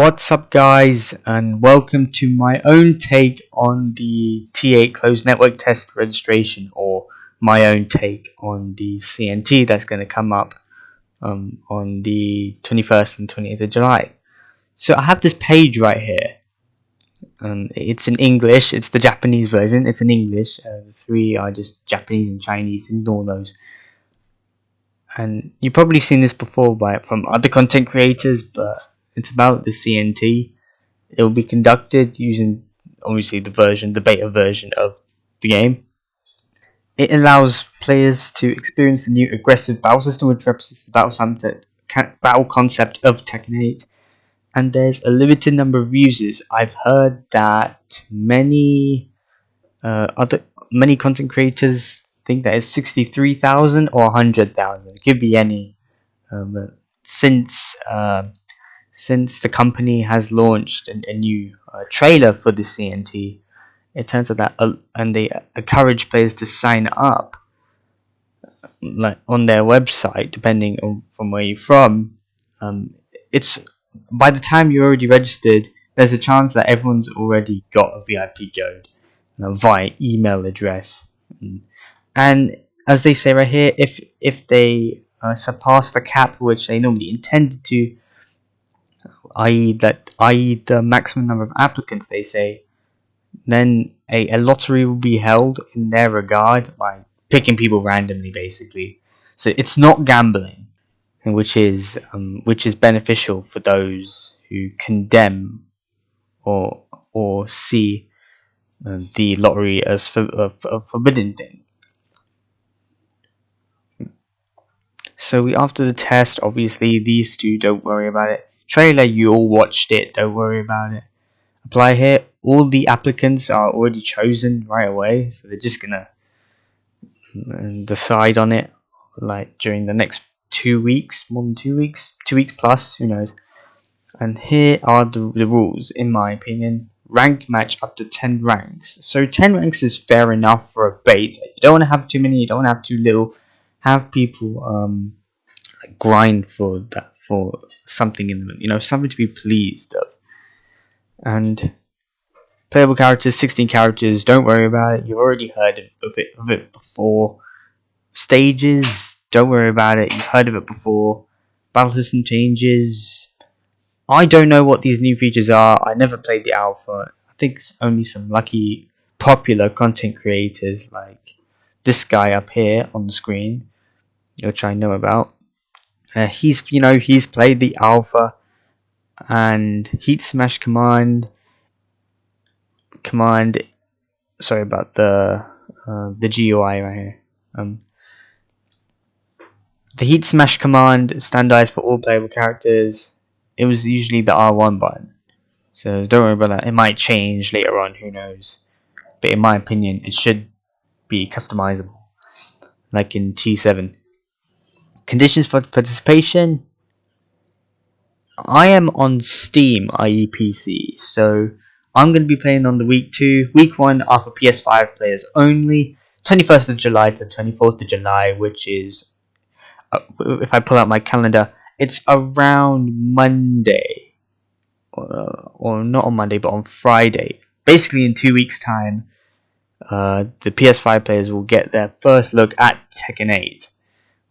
What's up, guys, and welcome to my own take on the T8 closed network test registration, or my own take on the CNT that's going to come up on the 21st and 28th of July. So I have this page right here. It's in English. It's the Japanese version. It's in English. The three are just Japanese and Chinese. Ignore those. And you've probably seen this before from other content creators, but it's about the CNT. It will be conducted using obviously the beta version of the game. It allows players to experience the new aggressive battle system, which represents the battle concept of Tekken 8. And there's a limited number of users. I've heard that many content creators think that it's 63,000 or 100,000. It could be any. But since the company has launched a new trailer for the CNT, it turns out that and they encourage players to sign up, like on their website, depending on from where you're from. It's by the time you're already registered, there's a chance that everyone's already got a VIP code via email address. And as they say right here, if they surpass the cap which they normally intended to, i.e. the maximum number of applicants, they say, then a lottery will be held in their regard by picking people randomly, basically. So it's not gambling, which is beneficial for those who condemn or see the lottery as a forbidden thing. So after the test, obviously these two, don't worry about it. Trailer, you all watched it, don't worry about it. Apply here. All the applicants are already chosen right away, so they're just gonna decide on it like during the next 2 weeks, more than 2 weeks, 2 weeks plus, who knows. And here are the rules, in my opinion. Rank match up to 10 ranks. So 10 ranks is fair enough for a beta. You don't want to have too many, you don't want to have too little. Have people grind for something in them, something to be pleased of. And playable characters, 16 characters, don't worry about it. You've already heard of it before. Stages, don't worry about it. You've heard of it before. Battle system changes. I don't know what these new features are. I never played the alpha. I think it's only some lucky popular content creators like this guy up here on the screen, which I know about. He's played the alpha and heat smash command. Sorry about the GUI right here. The heat smash command standardized for all playable characters. It was usually the R1 button, so don't worry about that. It might change later on, who knows? But in my opinion, it should be customizable, like in T7. Conditions for participation. I am on Steam, i.e. PC, so I'm going to be playing on the week 2. Week 1 are for PS5 players only. 21st of July to 24th of July, which is, if I pull out my calendar, it's around Monday. Or not on Monday, but on Friday. Basically in 2 weeks' time, the PS5 players will get their first look at Tekken 8.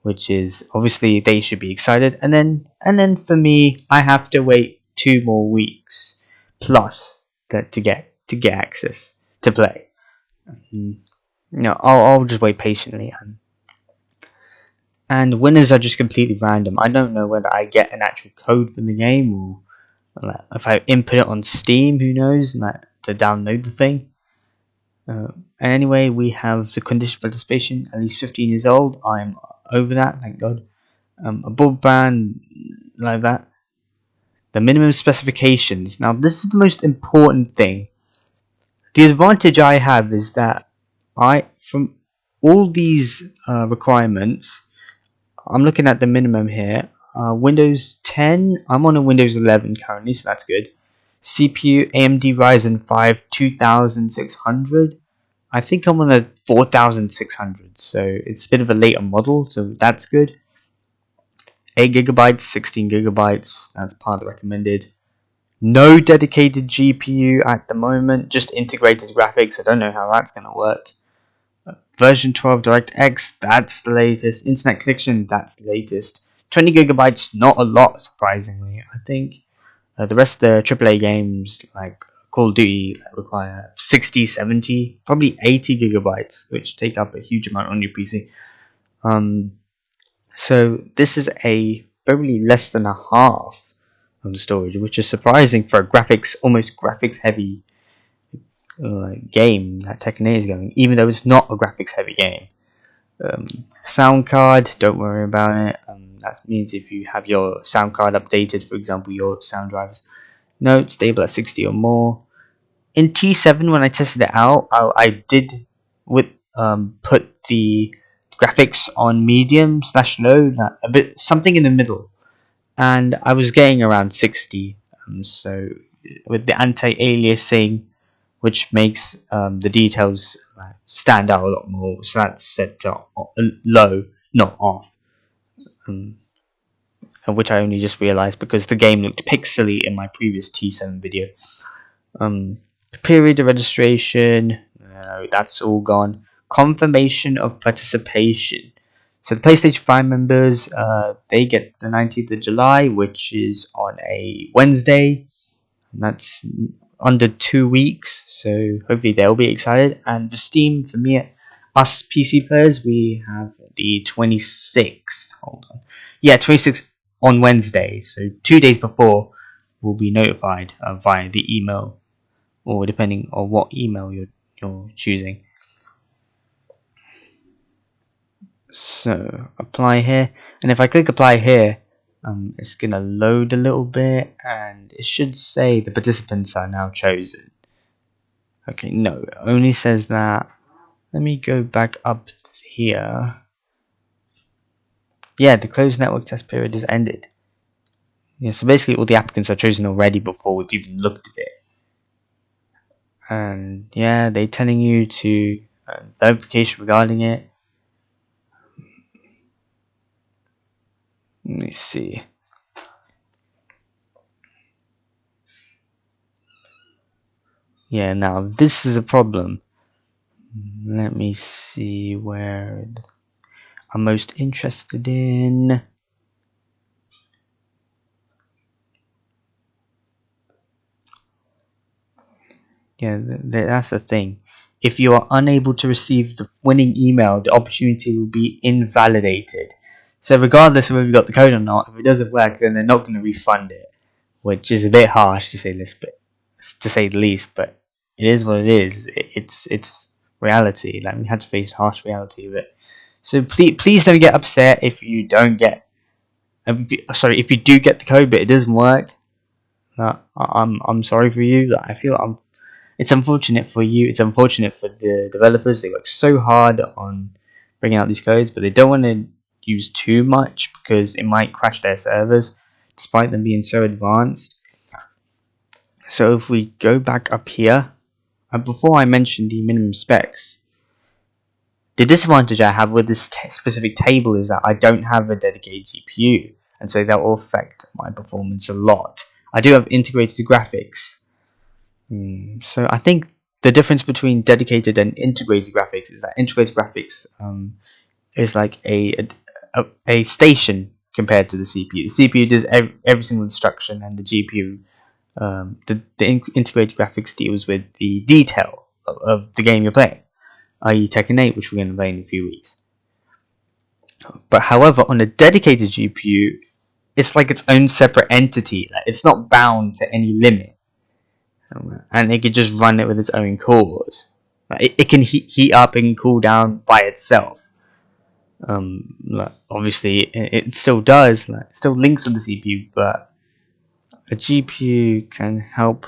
Which is, obviously, they should be excited. And then for me, I have to wait 2 more weeks plus to get access to play. I'll just wait patiently. And winners are just completely random. I don't know whether I get an actual code from the game or if I input it on Steam, who knows, to download the thing. And anyway, we have the condition of participation, at least 15 years old. I'm over that, thank God. A broadband, like that. The minimum specifications. Now, this is the most important thing. The advantage I have is that from all these requirements, I'm looking at the minimum here. Windows 10, I'm on a Windows 11 currently, so that's good. CPU, AMD Ryzen 5 2600. I think I'm on a 4600, so it's a bit of a later model, so that's good. 8 gigabytes, 16 gigabytes, that's part of the recommended. No dedicated GPU at the moment, just integrated graphics. I don't know how that's going to work. Version 12 DirectX, that's the latest. Internet connection, that's the latest. 20 gigabytes, not a lot, surprisingly. I think the rest of the AAA games, like Call of Duty, require 60, 70, probably 80 gigabytes, which take up a huge amount on your PC. So this is a probably less than a half of the storage, which is surprising for a almost graphics heavy game that Tekken is going, even though it's not a graphics heavy game. Sound card, don't worry about it. That means if you have your sound card updated, for example, your sound drivers, no, it's stable at 60 or more. In T7, when I tested it out, I did put the graphics on medium / low, a bit something in the middle, and I was getting around 60. So with the anti-aliasing, which makes the details stand out a lot more, so that's set to low, not off. Which I only just realized because the game looked pixely in my previous T7 video. Period of registration, no, that's all gone. Confirmation of participation. So the PlayStation 5 members, they get the 19th of July, which is on a Wednesday. And that's under 2 weeks, so hopefully they'll be excited. And for Steam, for me, us PC players, we have the 26th. Hold on. Yeah, 26th on Wednesday. So 2 days before, we'll be notified via the email, or depending on what email you're choosing. So apply here, and if I click apply here, it's gonna load a little bit, and it should say the participants are now chosen. Okay, no, it only says that. Let me go back up here. Yeah, the closed network test period is ended. Yeah, so basically all the applicants are chosen already before we've even looked at it. And yeah, they're telling you to notification regarding it. Let me see. Yeah, now this is a problem. Let me see where I'm most interested in. Yeah, that's the thing. If you are unable to receive the winning email, the opportunity will be invalidated. So regardless of whether you got the code or not, if it doesn't work, then they're not going to refund it, which is a bit harsh to say the least. But it is what it is. It's reality. Like, we had to face harsh reality of it. So please don't get upset if you don't get. If you do get the code but it doesn't work. I'm sorry for you. I feel it's unfortunate for you. It's unfortunate for the developers. They work so hard on bringing out these codes, but they don't want to use too much because it might crash their servers, despite them being so advanced. So if we go back up here, before I mentioned the minimum specs, the disadvantage I have with this specific table is that I don't have a dedicated GPU, and so that will affect my performance a lot. I do have integrated graphics. So I think the difference between dedicated and integrated graphics is that integrated graphics is like a station compared to the CPU. The CPU does every single instruction, and the GPU, the integrated graphics, deals with the detail of the game you're playing, i.e. Tekken 8, which we're going to play in a few weeks. But however, on a dedicated GPU, it's like its own separate entity. Like, it's not bound to any limit. And it can just run it with its own cores. It can heat up and cool down by itself. Obviously, it still does. It still links with the CPU, but a GPU can help.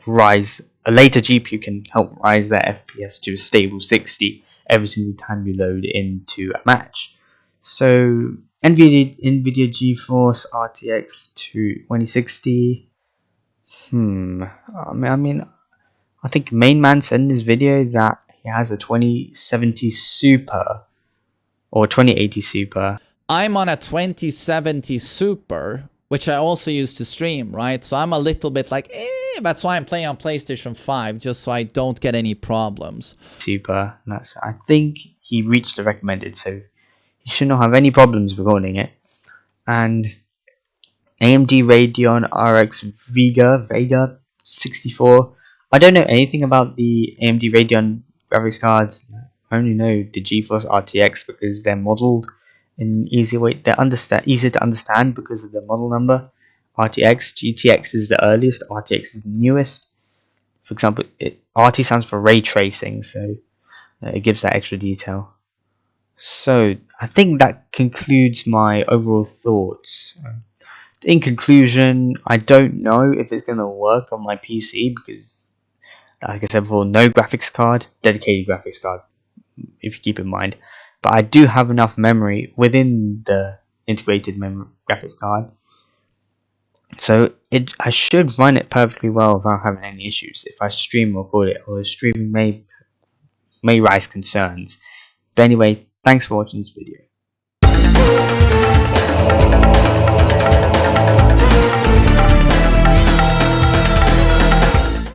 Rise. A later GPU can help rise their FPS to a stable 60 every single time you load into a match. So NVIDIA GeForce RTX 2060. I think Main Man said in this video that he has a 2070 Super or 2080 Super. I'm on a 2070 Super, which I also use to stream, right? So I'm a little bit like, that's why I'm playing on PlayStation 5, just so I don't get any problems. Super. That's. I think he reached the recommended, so he should not have any problems recording it. And AMD Radeon RX Vega 64. I don't know anything about the AMD Radeon graphics cards. I only know the GeForce RTX because they're modeled in easy way. They're easy to understand because of the model number. RTX, GTX is the earliest, RTX is the newest. For example, RT stands for ray tracing, so it gives that extra detail. So I think that concludes my overall thoughts. In conclusion, I don't know if it's going to work on my PC because, like I said before, no graphics card, dedicated graphics card, if you keep in mind. But I do have enough memory within the integrated graphics card, so I should run it perfectly well without having any issues if I stream or record it, although streaming may raise concerns. But anyway, thanks for watching this video.